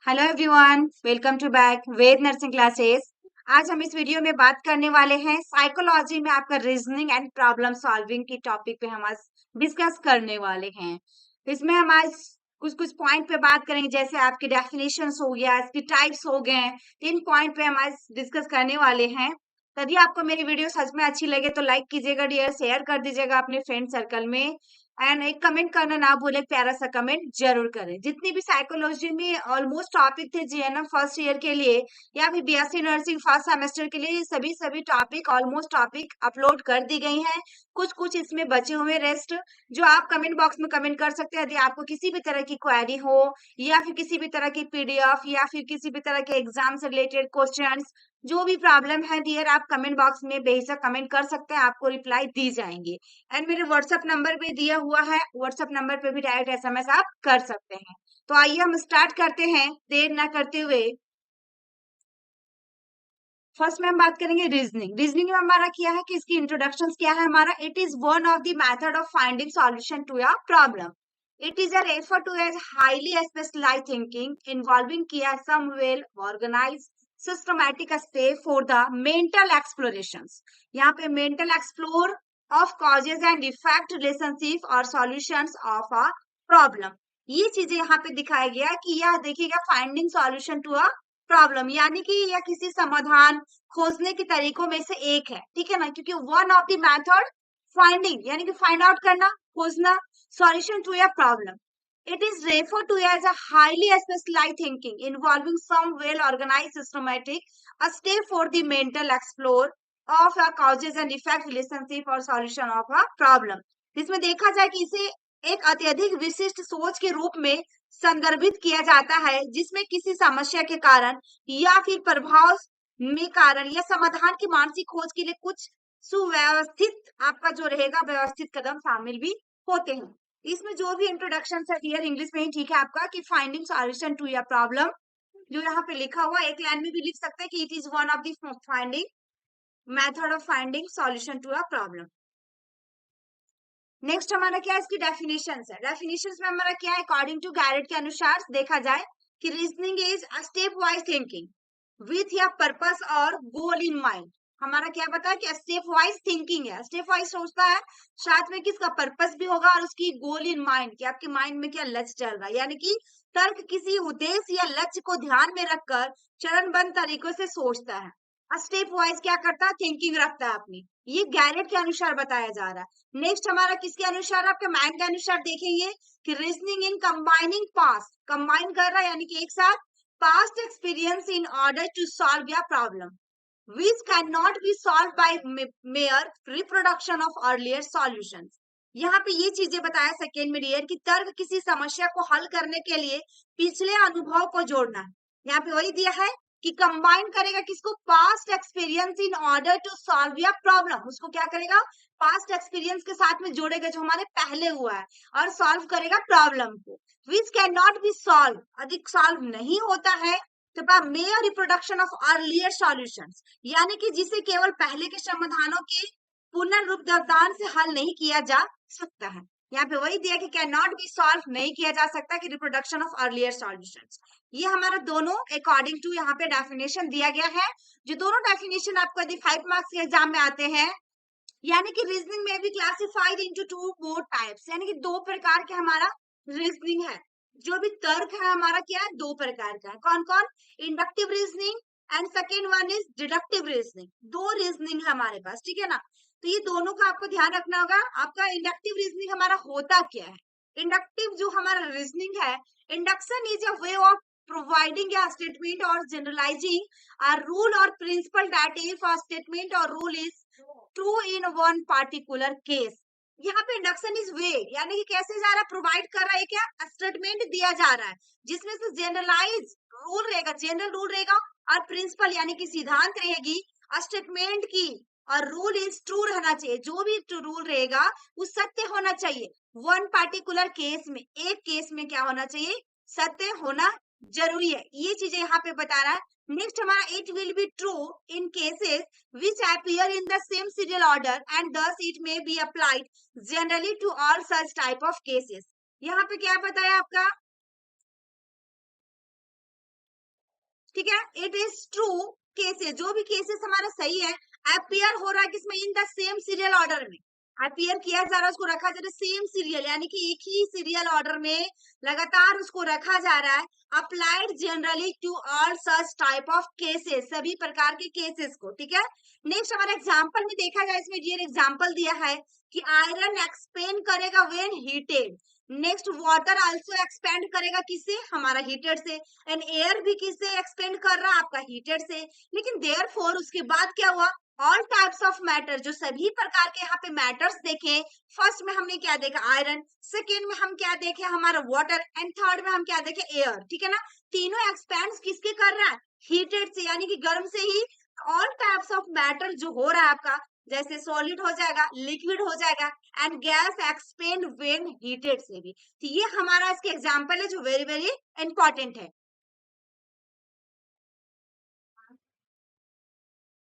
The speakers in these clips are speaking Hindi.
Hello everyone, welcome to back Ved nursing classes. आज हम इस वीडियो में बात करने वाले हैं साइकोलॉजी में आपका रीजनिंग एंड प्रॉब्लम सॉल्विंग की टॉपिक पे हम आज डिस्कस करने वाले हैं। इसमें हम आज कुछ कुछ पॉइंट पे बात करेंगे, जैसे आपके डेफिनेशंस हो गया, इसकी टाइप्स हो गए। इन पॉइंट पे हम आज डिस्कस करने वाले हैं। यदि आपको मेरी वीडियो सच में अच्छी लगे तो लाइक कीजिएगा डियर, शेयर कर दीजिएगा अपने फ्रेंड सर्कल में एंड एक कमेंट करना ना भूले, प्यारा सा कमेंट जरूर करें। जितनी भी साइकोलॉजी में ऑलमोस्ट टॉपिक थे जीएनएम फर्स्ट ईयर के लिए या फिर बीएससी नर्सिंग फर्स्ट सेमेस्टर के लिए, ये सभी टॉपिक ऑलमोस्ट टॉपिक अपलोड कर दी गई हैं। कुछ कुछ इसमें बचे हुए रेस्ट जो आप कमेंट बॉक्स में कमेंट कर सकते हैं। यदि आपको किसी भी तरह की क्वेरी हो या फिर किसी भी तरह की पीडीएफ या फिर किसी भी तरह के एग्जाम से रिलेटेड क्वेश्चंस, जो भी प्रॉब्लम है डियर, आप कमेंट बॉक्स में बेहिचक कमेंट कर सकते हैं, आपको रिप्लाई दी जाएंगी। एंड मेरे व्हाट्सएप नंबर पे दिया हुआ है, व्हाट्सएप नंबर पे भी डायरेक्ट एसएमएस आप कर सकते हैं। तो आइए हम स्टार्ट करते हैं देर ना करते हुए। फर्स्ट में हम बात करेंगे रीजनिंग। रीजनिंग में हमारा क्या है कि इसकी इंट्रोडक्शन क्या है हमारा, it is one of the method of finding solution to a problem. It is a refer to as highly specialised thinking involving किया some well organised systematic step for the mental explorations. यहाँ पे mental explore of causes and effect relationship और सॉल्यूशंस ऑफ अ प्रॉब्लम। ये चीजें यहाँ पे दिखाया गया कि यह देखिएगा finding solution to a problem, यानी कि यह किसी समाधान खोजने के तरीकों में से एक है, ठीक है ना, क्योंकि one of the method finding यानी कि फाइंड आउट करना, खोजना, solution to a problem. It is refer to as a highly specialised thinking involving some well organised systematic a step for the mental explore of a causes and effect relationship और सॉल्यूशन ऑफ अ प्रॉब्लम। इसमें देखा जाए कि इसे एक अत्यधिक विशिष्ट सोच के रूप में संदर्भित किया जाता है, जिसमें किसी समस्या के कारण या फिर प्रभाव में कारण या समाधान की मानसिक खोज के लिए कुछ सुव्यवस्थित आपका जो रहेगा व्यवस्थित कदम शामिल भी होते हैं। इसमें जो भी इंट्रोडक्शन है क्लियर इंग्लिश में ही ठीक है आपका, कि फाइंडिंग सॉल्यूशन टू या प्रॉब्लम, जो यहाँ पे लिखा हुआ एक लाइन में भी लिख सकते हैं कि it is one of the finding method of finding solution to a problem. Next हमारा क्या है, इसकी डेफिनेशंस है। डेफिनेशंस में हमारा क्या है, अकॉर्डिंग टू गैरेट के अनुसार देखा जाए कि reasoning is a step wise thinking with या पर्पस और गोल इन माइंड। हमारा क्या बताया कि स्टेप वाइज थिंकिंग है, स्टेप वाइज सोचता है, साथ में किसका पर्पस भी होगा और उसकी गोल इन माइंड, कि आपके माइंड में क्या लक्ष्य चल रहा है, यानी कि तर्क किसी उद्देश्य या लक्ष्य को ध्यान में रखकर चरणबद्ध तरीकों से सोचता है। स्टेप वाइज क्या करता है, थिंकिंग रखता है अपनी। ये गैरेट के अनुसार बताया जा रहा है। नेक्स्ट हमारा किसके अनुसार, आपके माइंड के अनुसार देखेंगे कि reasoning in combining past, combine कर रहा है यानी कि एक साथ past experience in order to solve या problem which cannot be solved by mere reproduction of earlier solutions। यहाँ पे ये चीजें बताया सेकेंड में डियर, कि तर्क किसी समस्या को हल करने के लिए पिछले अनुभव को जोड़ना है। यहाँ पे वही दिया है कि कंबाइन करेगा किसको, past experience in order to solve या प्रॉब्लम। उसको क्या करेगा, पास्ट एक्सपीरियंस के साथ में जोड़ेगा जो हमारे पहले हुआ है और सॉल्व करेगा प्रॉब्लम को। Which can not be solve, अधिक सॉल्व नहीं होता है तो mayor reproduction of earlier solutions, यानी कि जिसे केवल पहले के समाधानों के पुनर्रूपदान से हल नहीं किया जा सकता है। यहाँ पे वही दिया कि कैन नॉट बी सॉल्व, नहीं किया जा सकता, कि रिप्रोडक्शन ऑफ अर्लियर सॉल्यूशंस। ये हमारा दोनों अकॉर्डिंग टू यहाँ पे डेफिनेशन दिया गया है। जो दोनों डेफिनेशन आपको यदि 5 मार्क्स के एग्जाम में आते हैं, यानी कि रीजनिंग में भी classified into two more types, यानी कि दो प्रकार के हमारा रीजनिंग है। जो भी तर्क है हमारा क्या है, दो प्रकार का है। कौन कौन, inductive reasoning and second one is deductive reasoning. दो रीजनिंग है हमारे पास, ठीक है ना। तो ये दोनों का आपको ध्यान रखना होगा। आपका इंडक्टिव रीजनिंग हमारा होता क्या है, इंडक्टिव जो हमारा रीजनिंग है, induction is a way of providing a statement or generalizing a rule or principle that if a statement or rule is true in one particular case. यहाँ पे इंडक्शन इज वे, यानी कि कैसे जा रहा है, प्रोवाइड कर रहा है, क्या स्टेटमेंट दिया जा रहा है जिसमें से जनरलाइज रूल रहेगा, जनरल रूल रहेगा, और प्रिंसिपल यानी कि सिद्धांत रहेगी स्टेटमेंट की, और रूल इज ट्रू रहना चाहिए। जो भी रूल रहेगा वो सत्य होना चाहिए। वन पार्टिकुलर केस में, एक केस में क्या होना चाहिए, सत्य होना जरूरी है। ये चीजें यहाँ पे बता रहा है। नेक्स्ट हमारा it will be true in cases which appear in the same serial order and thus it may be applied generally to all such type of cases। यहाँ पे क्या बताया आपका, ठीक है, इट इज ट्रू केसेस, जो भी केसेस हमारा सही है, अपीयर हो रहा है किसमें, in the same serial order में अपीयर किया जा रहा है, उसको रखा जा रहा है सेम सीरियल, यानी कि एक ही सीरियल ऑर्डर में लगातार उसको रखा जा रहा है, applied generally to all such type of cases, सभी प्रकार के केसेस को। ठीक है, नेक्स्ट हमारा एग्जांपल में देखा जाए, इसमें डियर एग्जांपल दिया है कि आयरन एक्सपेंड करेगा when heated, next water also expand करेगा किससे, हमारा हीटेड से, एंड एयर भी किससे एक्सपेंड कर रहा है, आपका हीटेड से। लेकिन देयरफॉर उसके बाद क्या हुआ, ऑल टाइप्स ऑफ मैटर, जो सभी प्रकार के यहाँ पे मैटर्स देखे, फर्स्ट में हमने क्या देखा, आयरन, सेकेंड में हम क्या देखे, हमारा वाटर, एंड थर्ड में हम क्या देखे, एयर। ठीक है ना, तीनों एक्सपेंड किसके कर रहा है, हीटेड से, यानी कि गर्म से ही। ऑल टाइप्स ऑफ मैटर जो हो रहा है आपका, जैसे सॉलिड हो जाएगा, लिक्विड हो जाएगा, and gas expand when heated से भी। तो ये हमारा इसके एग्जांपल है जो वेरी वेरी इंपॉर्टेंट है।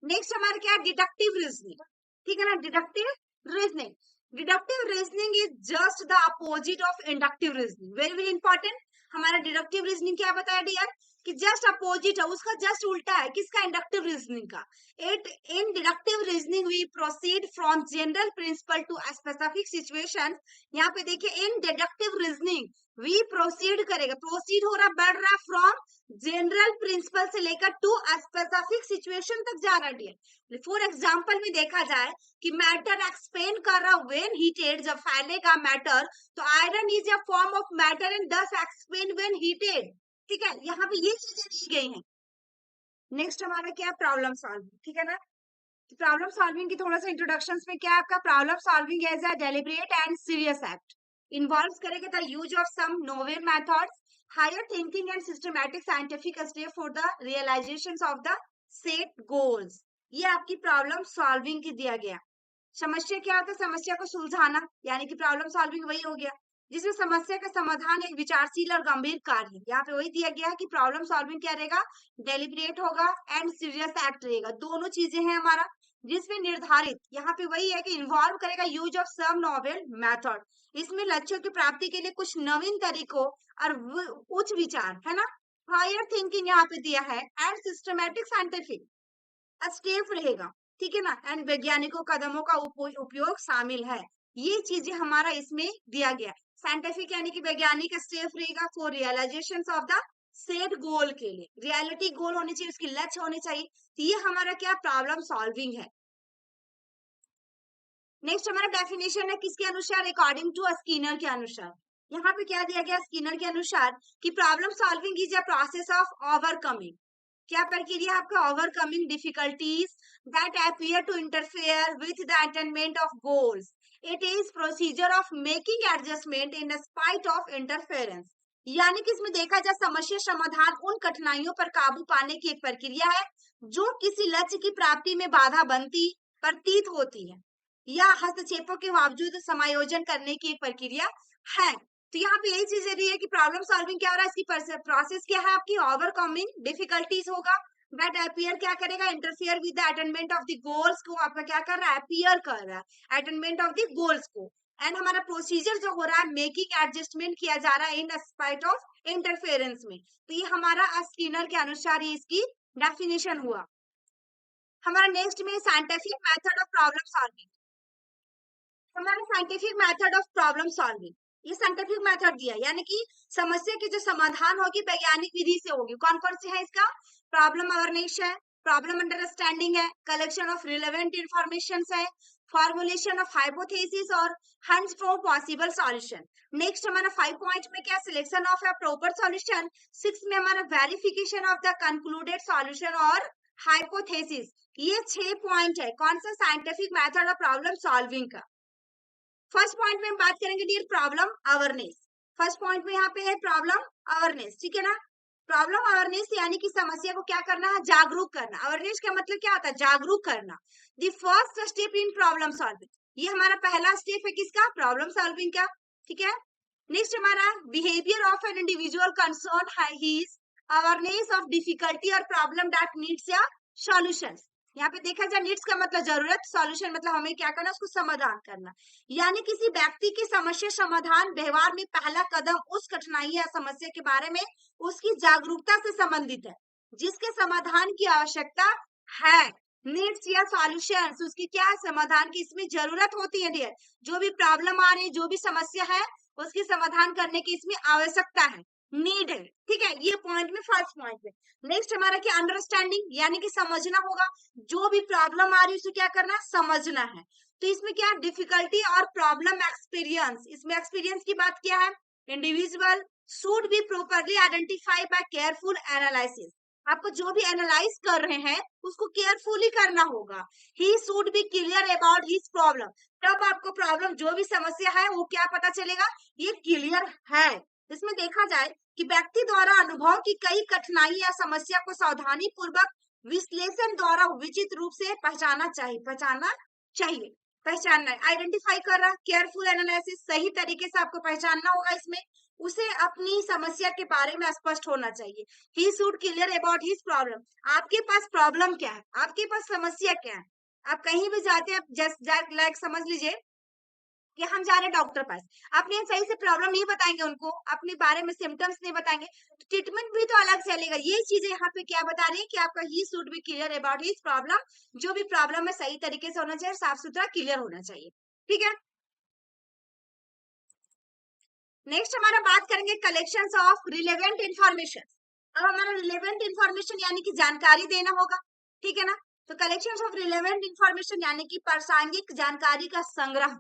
नेक्स्ट हमारा क्या है, डिडक्टिव रीजनिंग। ठीक है ना, deductive reasoning, deductive reasoning is just the opposite of inductive reasoning, very very important. हमारा डिडक्टिव रीजनिंग क्या बताया डियर, कि जस्ट अपोजिट है, उसका जस्ट उल्टा है किसका, इंडक्टिव रीजनिंग का। It in deductive reasoning we proceed from general principle to specific situation. यहाँ पे देखिए, in deductive reasoning we proceed करेगा, प्रोसीड हो रहा, बढ़ रहा, फ्रॉम जनरल प्रिंसिपल से लेकर टू स्पेसिफिक सिचुएशन तक जा रहा है। फॉर एग्जांपल में देखा जाए कि मैटर एक्सपेंड कर रहा व्हेन हीटेड, जब फैलेगा मैटर तो iron is a form of matter and दस एक्सपेंड व्हेन हीटेड। ठीक है, यहाँ पे ये चीजें दी गई हैं। नेक्स्ट हमारा क्या है, प्रॉब्लम सॉल्विंग। ठीक है ना, प्रॉब्लम सॉल्विंग की थोड़ा सा इंट्रोडक्शन में क्या है आपका, problem solving as a deliberate and serious act involves करेगा the use of some novel methods, higher thinking and systematic scientific step for the realisation of the set goals. ये आपकी प्रॉब्लम सॉल्विंग की दिया गया। समस्या क्या होता है, समस्या को सुलझाना, यानी कि प्रॉब्लम सॉल्विंग वही हो गया जिसमें समस्या का समाधान एक विचारशील और गंभीर कार्य है। यहाँ पे वही दिया गया है कि प्रॉब्लम सॉल्विंग क्या रहेगा, डेलिब्रेट होगा एंड सीरियस एक्ट रहेगा, दोनों चीजें हैं हमारा, जिसमें निर्धारित, यहाँ पे वही है कि इन्वॉल्व करेगा use of some novel method, इसमें लक्ष्यों की प्राप्ति के लिए कुछ नवीन तरीकों और उच्च विचार, है ना, हायर थिंकिंग यहाँ पे दिया है, एंड सिस्टमैटिक साइंटिफिक स्टेप रहेगा। ठीक है ना, एंड वैज्ञानिकों कदमों का उपयोग शामिल है। ये चीजें हमारा इसमें दिया गया। साइंटिफिक यानी कि वैज्ञानिक स्टेप रहेगा for realisation of the set goal के लिए, रियलिटी गोल होनी चाहिए, उसकी लक्ष्य होनी चाहिए। तो ये हमारा क्या प्रॉब्लम सॉल्विंग है। नेक्स्ट हमारा डेफिनेशन है किसके अनुसार, अकॉर्डिंग टू स्किनर के अनुसार। यहाँ पे क्या दिया गया स्किनर के अनुसार कि problem solving is a process of overcoming, क्या प्रक्रिया आपका, overcoming difficulties that appear to interfere with the attainment of goals. It is procedure of making adjustment in spite of interference, यानी कि इसमें देखा जाए समस्या समाधान उन कठिनाइयों पर काबू पाने की एक प्रक्रिया है जो किसी लक्ष्य की प्राप्ति में बाधा बनती प्रतीत होती है या हस्तक्षेपों के बावजूद समायोजन करने की एक प्रक्रिया है। तो यहाँ पे यही चीज दी है कि प्रॉब्लम सॉल्विंग क्या हो रहा है, इसकी प्रोसेस क्या है आपकी, ओवरकमिंग डिफिकल्टीज होगा, बट अपीयर क्या करेगा, interfere with the attainment of the goals को आपका क्या कर रहा है, अपीयर कर रहा है अटेनमेंट ऑफ द गोल्स को। एंड हमारा प्रोसीजर जो हो रहा है, मेकिंग एडजस्टमेंट किया जा रहा है इन स्पाइट ऑफ इंटरफेरेंस में। तो ये हमारा स्किनर के अनुसार ही इसकी डेफिनेशन हुआ। हमारा नेक्स्ट में scientific method of problem solving, हमारा scientific method of problem solving, ये साइंटिफिक मेथड दिया, यानी कि समस्या की जो समाधान होगी वैज्ञानिक विधि से होगी। कौन कौन से है इसका, प्रॉब्लम अवेयरनेस है, प्रॉब्लम अंडरस्टैंडिंग है, कलेक्शन ऑफ रिलेवेंट इंफॉर्मेशन है, फॉर्मुलेशन ऑफ हाइपोथेसिस और hunts for possible solution. Next हमारा 5 पॉइंट में क्या, selection of a proper solution. 6 में हमारा verification of the concluded solution और हाइपोथेसिस। ये 6 पॉइंट है कौन सा, scientific method of problem solving का। फर्स्ट पॉइंट में हम बात करेंगे dear problem awareness. First point में यहाँ पे है प्रॉब्लम अवेयरनेस, ठीक है ना। प्रॉब्लम अवेयरनेस यानी कि समस्या को क्या करना है, जागरूक करना। अवेयरनेस का मतलब क्या होता है, जागरूक करना। The first step in problem solving, ये हमारा पहला स्टेप है किसका, प्रॉब्लम सॉल्विंग का। ठीक है, नेक्स्ट हमारा behaviour of an individual concern है हिज अवेयरनेस ऑफ डिफिकल्टी और प्रॉब्लम दैट नीड्स या सॉल्यूशंस। यहाँ पे देखा जाए नीड्स का मतलब जरूरत, सॉल्यूशन मतलब हमें क्या करना, उसको समाधान करना। यानी किसी व्यक्ति की समस्या समाधान व्यवहार में पहला कदम उस कठिनाई या समस्या के बारे में उसकी जागरूकता से संबंधित है। जिसके समाधान की आवश्यकता है, नीड्स या सॉल्यूशंस, उसकी क्या समाधान की इसमें जरूरत होती है डियर। जो भी प्रॉब्लम आ रही है, जो भी समस्या है, उसकी समाधान करने की इसमें आवश्यकता है, नीड है। ठीक है, ये पॉइंट में फर्स्ट पॉइंट में। नेक्स्ट हमारा क्या, अंडरस्टैंडिंग, यानी कि समझना होगा। जो भी प्रॉब्लम आ रही है उसे क्या करना है, समझना है। तो इसमें क्या, डिफिकल्टी और प्रॉब्लम एक्सपीरियंस, इसमें एक्सपीरियंस की बात क्या है, individual should be properly identify bye careful analysis. आपको जो भी एनालाइज कर रहे हैं उसको केयरफुली करना होगा। He should be clear about his problem, तब आपको प्रॉब्लम जो भी समस्या है वो क्या पता चलेगा, ये क्लियर है। इसमें देखा जाए कि व्यक्ति द्वारा अनुभव की कई कठिनाई या समस्या को सावधानी पूर्वक विश्लेषण द्वारा उचित रूप से पहचानना चाहिए। पहचानना, आइडेंटिफाई कर रहा, केयरफुल एनालिसिस, सही तरीके से आपको पहचानना होगा। इसमें उसे अपनी समस्या के बारे में स्पष्ट होना चाहिए। He should clear about his problem, आपके पास प्रॉब्लम क्या है, आपके पास समस्या क्या है। आप कहीं भी जाते हैं, जस्ट लाइक समझ लीजिए कि हम जा रहे हैं डॉक्टर पास, आपने सही से प्रॉब्लम नहीं बताएंगे उनको, अपने बारे में सिम्टम्स नहीं बताएंगे, तो ट्रीटमेंट भी तो अलग चलेगा। ये चीजें यहाँ पे क्या बता रही है कि आपका he should be clear about his problem, जो भी प्रॉब्लम है सही तरीके से होना चाहिए, साफ सुथरा क्लियर होना चाहिए। ठीक है, नेक्स्ट हमारा बात करेंगे कलेक्शन ऑफ रिलेवेंट इंफॉर्मेशन। अब हमारा रिलेवेंट इंफॉर्मेशन यानी कि जानकारी देना होगा। ठीक है ना, तो कलेक्शन ऑफ रिलेवेंट इंफॉर्मेशन यानी कि प्रासंगिक जानकारी का संग्रह।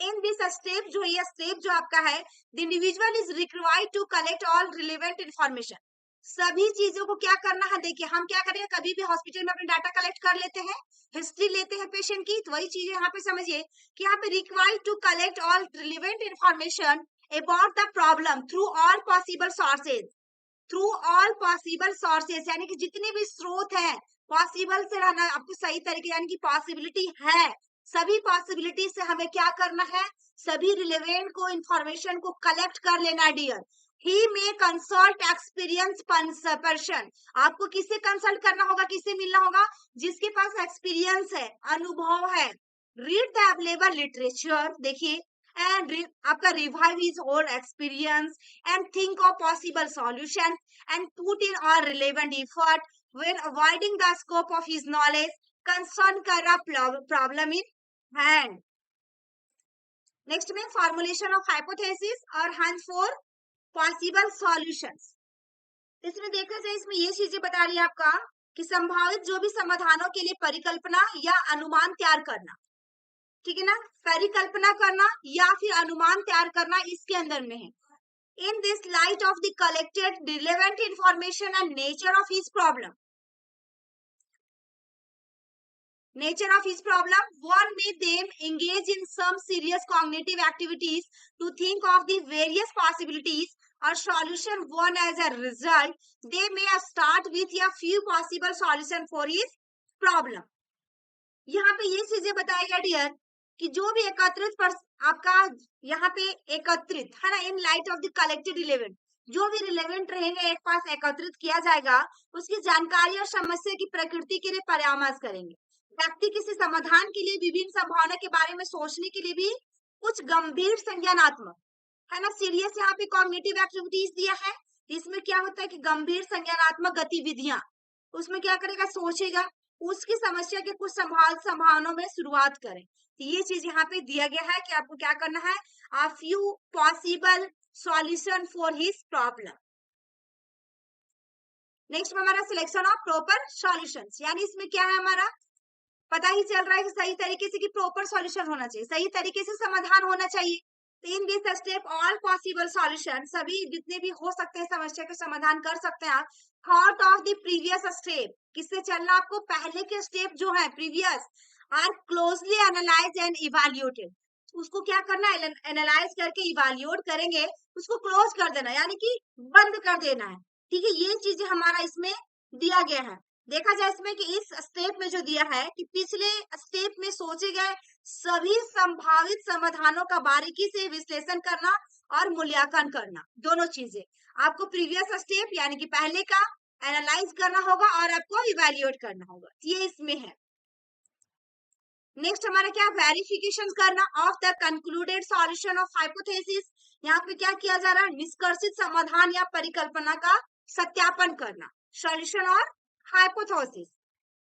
इन दिस स्टेप, जो ये स्टेप जो आपका है, the individual is required to collect all relevant information. सभी चीजों को क्या करना है, देखिए हम क्या करेंगे, कभी भी हॉस्पिटल में अपने डाटा कलेक्ट कर लेते हैं, हिस्ट्री लेते हैं पेशेंट की, तो वही चीज यहाँ पे समझिए कि यहाँ पे required to collect all relevant information about the problem through all possible sources. Through all possible sources यानी कि जितने भी स्रोत हैं, पॉसिबल से रहना आपको सही तरीके, यानी कि पॉसिबिलिटी है, सभी पॉसिबिलिटी से हमें क्या करना है, सभी रिलेवेंट को इंफॉर्मेशन को कलेक्ट कर लेना डियर। ही मे कंसल्ट एक्सपीरियंस पर्सन, आपको किससे कंसल्ट करना होगा, किससे मिलना होगा, जिसके पास एक्सपीरियंस है, अनुभव है। रीड द अवेलेबल लिटरेचर, देखिए, एंड आपका revive his old experience and think of possible solution and put in all relevant effort when avoiding the scope of his knowledge concern कर रहा problem in hand। नेक्स्ट में फॉर्मुलेशन ऑफ हाइपोथेसिस और हंस फॉर पॉसिबल सॉल्यूशंस। इसमें देखा जाए, इसमें ये चीजें बता रही है आपका कि संभावित जो भी समाधानों के लिए परिकल्पना या अनुमान तैयार करना। ठीक है ना, परिकल्पना करना या फिर अनुमान तैयार करना इसके अंदर में है। In this light of the collected relevant information and nature of his problem, one may then engage in some serious cognitive activities to think of the various possibilities or solution. One as a result, they may start with a few possible solution for his problem. यहाँ पे ये चीजें बताएगा डियर कि जो भी एकत्रित आपका यहाँ पे एकत्रित है ना, in light of the collected relevant, जो भी रिलेवेंट रहेंगे एक पास एकत्रित किया जाएगा, उसकी जानकारी और समस्या की प्रकृति के लिए परामर्श करेंगे। व्यक्ति किसी समाधान के लिए विभिन्न संभावना के बारे में सोचने के लिए भी कुछ गंभीर संज्ञानात्मक, है ना, सीरियस यहाँ पे कॉग्निटिव एक्टिविटीज दिया है। इसमें क्या होता है कि गंभीर संज्ञानात्मक गतिविधियां, उसमें क्या करेगा, सोचेगा, उसकी समस्या के कुछ संभावनाओं में शुरुआत करें। तो ये चीज यहाँ पे दिया गया है कि आपको क्या करना है, a few possible solution for his problem। Next में हमारा सिलेक्शन ऑफ प्रॉपर सॉल्यूशंस, यानी इसमें क्या है, हमारा पता ही चल रहा है कि सही तरीके से कि प्रॉपर सॉल्यूशन होना चाहिए, सही तरीके से समाधान होना चाहिए। In this step all possible solution, सभी जितने भी हो सकते हैं समस्या का समाधान कर सकते हैं आप। Thought of the previous step, किससे चलना, आपको पहले के स्टेप जो है previous are closely analyse and evaluated, उसको क्या करना है, एनालाइज करके इवैल्यूएट करेंगे, उसको क्लोज कर देना यानी कि बंद कर देना है। ठीक है, ये चीजें हमारा इसमें दिया गया है। देखा जाए इसमें कि इस स्टेप में जो दिया है कि पिछले स्टेप में सोचे गए सभी संभावित समाधानों का बारीकी से विश्लेषण करना और मूल्यांकन करना, दोनों चीजें आपको प्रीवियस स्टेप यानी कि पहले का एनालाइज करना होगा और आपको इवैल्यूएट करना होगा, ये इसमें है। नेक्स्ट हमारा क्या, वेरिफिकेशन करना of the concluded solution of hypothesis. यहाँ पे क्या किया जा रहा है, निष्कर्षित समाधान या परिकल्पना का सत्यापन करना। solution or hypothesis.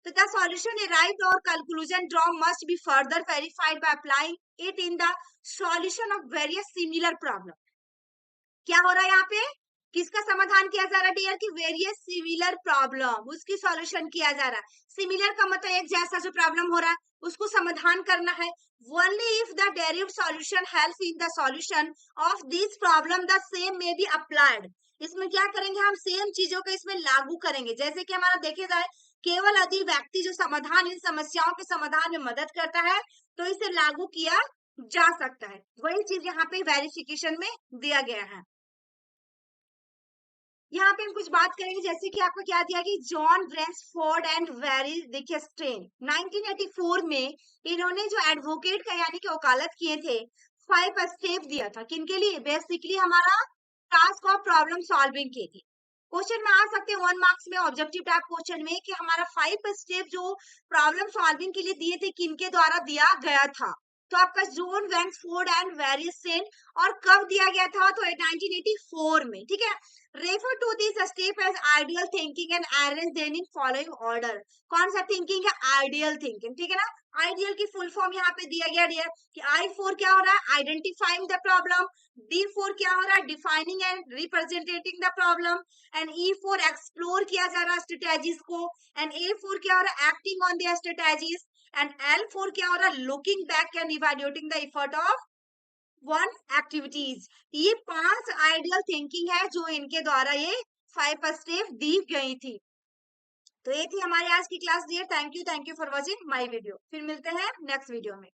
So the solution arrived or conclusion drawn must be further verified by applying it in the solution of various similar problem. क्या हो रहा है यहाँ पे? किसका समाधान किया जा रहा है डियर? की वेरियस सिमिलर प्रॉब्लम, उसकी सॉल्यूशन किया जा रहा है. सिमिलर का मतलब एक जैसा जो प्रॉब्लम हो रहा है उसको समाधान करना है. Only if the derived solution helps in the solution of this problem the same may be applied. इसमें क्या करेंगे हम? सेम चीजों को इसमें लागू करेंगे. जैसे कि हमारा देखे जाए केवल यदि व्यक्ति जो समाधान इन समस्याओं के समाधान में मदद करता है तो इसे लागू किया जा सकता है. वही चीज यहाँ पे वेरिफिकेशन में दिया गया है. यहाँ पे हम कुछ बात करेंगे जैसे कि आपको क्या दिया कि जॉन ब्रेंसफोर्ड एंड वेरी देखिए स्ट्रेन 1984 में इन्होंने जो एडवोकेट का यानी कि वकालत किए थे 5 स्टेप दिया था. किनके लिए? बेसिकली हमारा टास्क ऑफ प्रॉब्लम सॉल्विंग के लिए. क्वेश्चन में आ सकते हैं 1 मार्क्स में ऑब्जेक्टिव टाइप क्वेश्चन में कि हमारा 5 स्टेप जो प्रॉब्लम सॉल्विंग के लिए दिए थे किनके द्वारा दिया गया था. तो आपका जॉन ब्रेंसफोर्ड एंड वेरी स्ट्रेन और कब दिया गया था? तो 1984 में. ठीक है. Refer to this step as ideal thinking and arrange them in following order. कौन सा थिंकिंग है? Ideal thinking. ठीक है ना. आइडियल की फुल फॉर्म यहाँ पे दिया गया डियर कि I4 क्या हो रहा है? Identifying the problem. D4 क्या हो रहा है? Defining and representing the problem. And E4 explore किया जा रहा है स्ट्रेटेजीज को. एंड A4 क्या हो रहा है? Acting on the strategies. And L4 क्या हो रहा है? Looking back and evaluating the effort of one activities. ये 5 आइडियल थिंकिंग है जो इनके द्वारा ये 5 स्टेप दी गई थी. तो ये थी हमारी आज की class dear. Thank you for watching my video. फिर मिलते हैं नेक्स्ट वीडियो में.